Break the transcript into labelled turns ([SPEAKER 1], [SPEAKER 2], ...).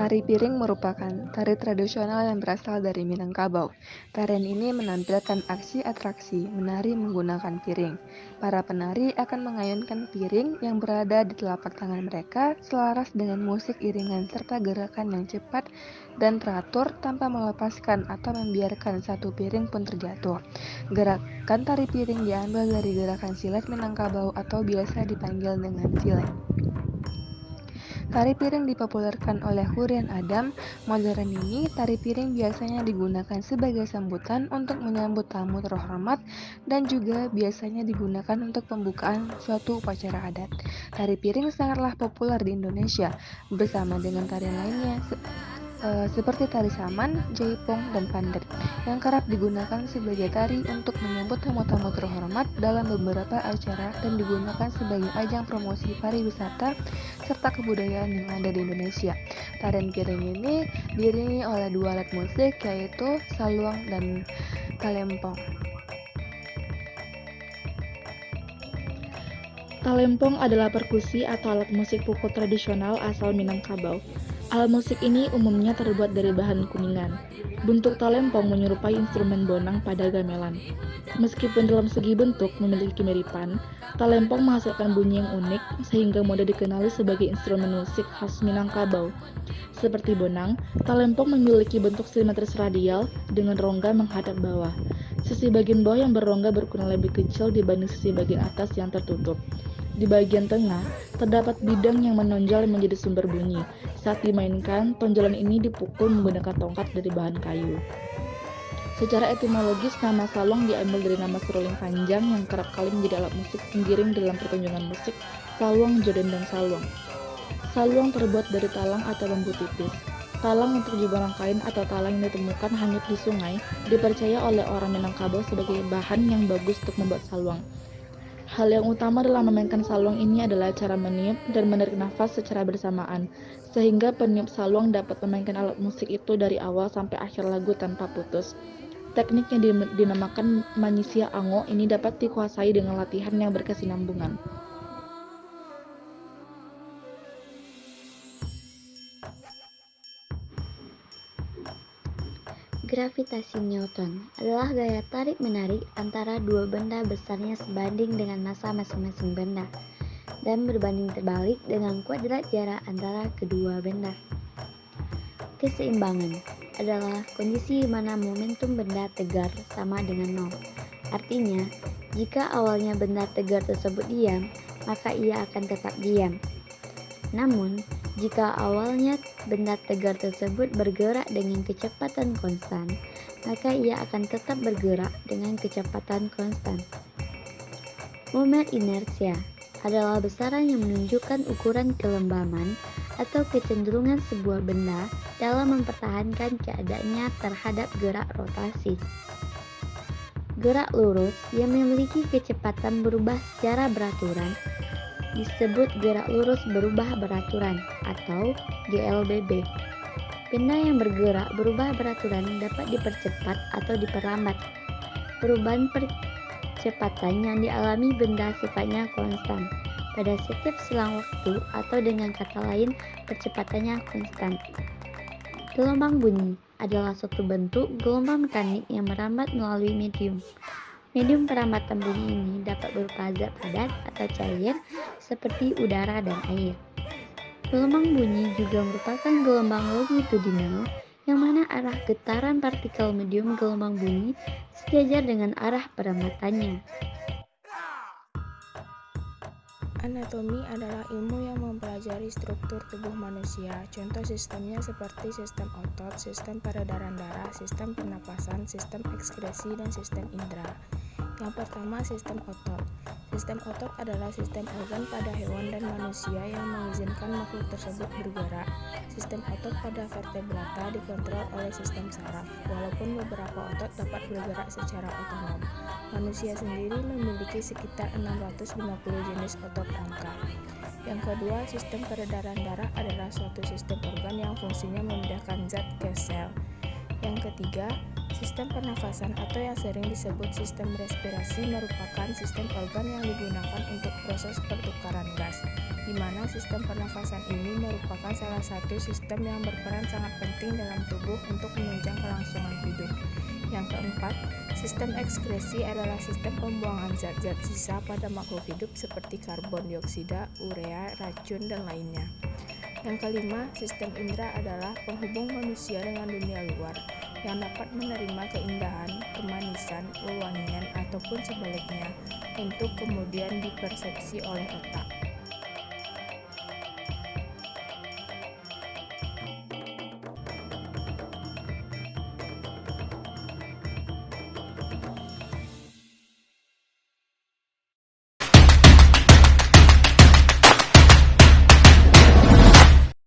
[SPEAKER 1] Tari piring merupakan tari tradisional yang berasal dari Minangkabau. Tarian ini menampilkan aksi atraksi menari menggunakan piring. Para penari akan mengayunkan piring yang berada di telapak tangan mereka selaras dengan musik iringan serta gerakan yang cepat dan teratur tanpa melepaskan atau membiarkan satu piring pun terjatuh. Gerakan tari piring diambil dari gerakan silat Minangkabau atau biasa dipanggil dengan silek. Tari piring dipopulerkan oleh Hurrian Adam. Modern ini, tari piring biasanya digunakan sebagai sambutan untuk menyambut tamu terhormat dan juga biasanya digunakan untuk pembukaan suatu upacara adat. Tari piring sangatlah populer di Indonesia bersama dengan tarian lainnya seperti tari saman, jaipong, dan pandet yang kerap digunakan sebagai tari untuk menyambut tamu-tamu terhormat dalam beberapa acara dan digunakan sebagai ajang promosi pariwisata serta kebudayaan yang ada di Indonesia. Tarian piring ini diiringi oleh dua alat musik yaitu saluang dan talempong.
[SPEAKER 2] Talempong adalah perkusi atau alat musik pukul tradisional asal Minangkabau. Alat musik ini umumnya terbuat dari bahan kuningan. Bentuk talempong menyerupai instrumen bonang pada gamelan. Meskipun dalam segi bentuk memiliki kemiripan, talempong menghasilkan bunyi yang unik sehingga mudah dikenali sebagai instrumen musik khas Minangkabau. Seperti bonang, talempong memiliki bentuk simetris radial dengan rongga menghadap bawah. Sisi bagian bawah yang berrongga berukuran lebih kecil dibanding sisi bagian atas yang tertutup. Di bagian tengah, terdapat bidang yang menonjol menjadi sumber bunyi. Saat dimainkan, tonjolan ini dipukul menggunakan tongkat dari bahan kayu. Secara etimologis, nama saluang diambil dari nama seruling panjang yang kerap kali menjadi alat musik penggiring dalam pertunjukan musik saluang, joden, dan saluang. Saluang terbuat dari talang atau bambu tipis. Talang untuk jebakan kain atau talang yang ditemukan hanyut di sungai dipercaya oleh orang Minangkabau sebagai bahan yang bagus untuk membuat saluang. Hal yang utama dalam memainkan saluang ini adalah cara meniup dan menarik nafas secara bersamaan, sehingga peniup saluang dapat memainkan alat musik itu dari awal sampai akhir lagu tanpa putus. Teknik yang dinamakan Manisia Ango ini dapat dikuasai dengan latihan yang berkesinambungan.
[SPEAKER 3] Gravitasi Newton adalah gaya tarik-menarik antara dua benda besarnya sebanding dengan massa masing-masing benda dan berbanding terbalik dengan kuadrat jarak antara kedua benda. Keseimbangan adalah kondisi di mana momentum benda tegar sama dengan nol. Artinya, jika awalnya benda tegar tersebut diam, maka ia akan tetap diam. Namun, jika awalnya benda tegar tersebut bergerak dengan kecepatan konstan, maka ia akan tetap bergerak dengan kecepatan konstan. Moment inersia adalah besaran yang menunjukkan ukuran kelembaman atau kecenderungan sebuah benda dalam mempertahankan keadaannya terhadap gerak rotasi. Gerak lurus yang memiliki kecepatan berubah secara beraturan disebut gerak lurus berubah beraturan atau GLBB. Benda yang bergerak berubah beraturan dapat dipercepat atau diperlambat. Perubahan percepatan yang dialami benda sifatnya konstan pada setiap selang waktu atau dengan kata lain percepatannya konstan. Gelombang bunyi adalah suatu bentuk gelombang mekanik yang merambat melalui medium. Medium perambatan bunyi ini dapat berupa zat padat atau cair seperti udara dan air. Gelombang bunyi juga merupakan gelombang longitudinal yang mana arah getaran partikel medium gelombang bunyi sejajar dengan arah perambatannya.
[SPEAKER 4] Anatomi adalah ilmu yang mempelajari struktur tubuh manusia. Contoh sistemnya seperti sistem otot, sistem peredaran darah, sistem pernapasan, sistem ekskresi, dan sistem indera. Yang pertama, sistem otot. Sistem otot adalah sistem organ pada hewan dan manusia yang mengizinkan makhluk tersebut bergerak. Sistem otot pada vertebrata dikontrol oleh sistem saraf, walaupun beberapa otot dapat bergerak secara otonom. Manusia sendiri memiliki sekitar 650 jenis otot rangka. Yang kedua, sistem peredaran darah adalah suatu sistem organ yang fungsinya memindahkan zat ke sel. Yang ketiga, Sistem pernafasan atau yang sering disebut sistem respirasi merupakan sistem organ yang digunakan untuk proses pertukaran gas, di mana sistem pernafasan ini merupakan salah satu sistem yang berperan sangat penting dalam tubuh untuk menunjang kelangsungan hidup. Yang keempat, sistem ekskresi adalah sistem pembuangan zat-zat sisa pada makhluk hidup seperti karbon dioksida, urea, racun, dan lainnya. Yang kelima, sistem indera adalah penghubung manusia dengan dunia luar, yang dapat menerima keindahan, kemanisan, wewangian, ataupun sebaliknya, untuk kemudian dipersepsi oleh otak.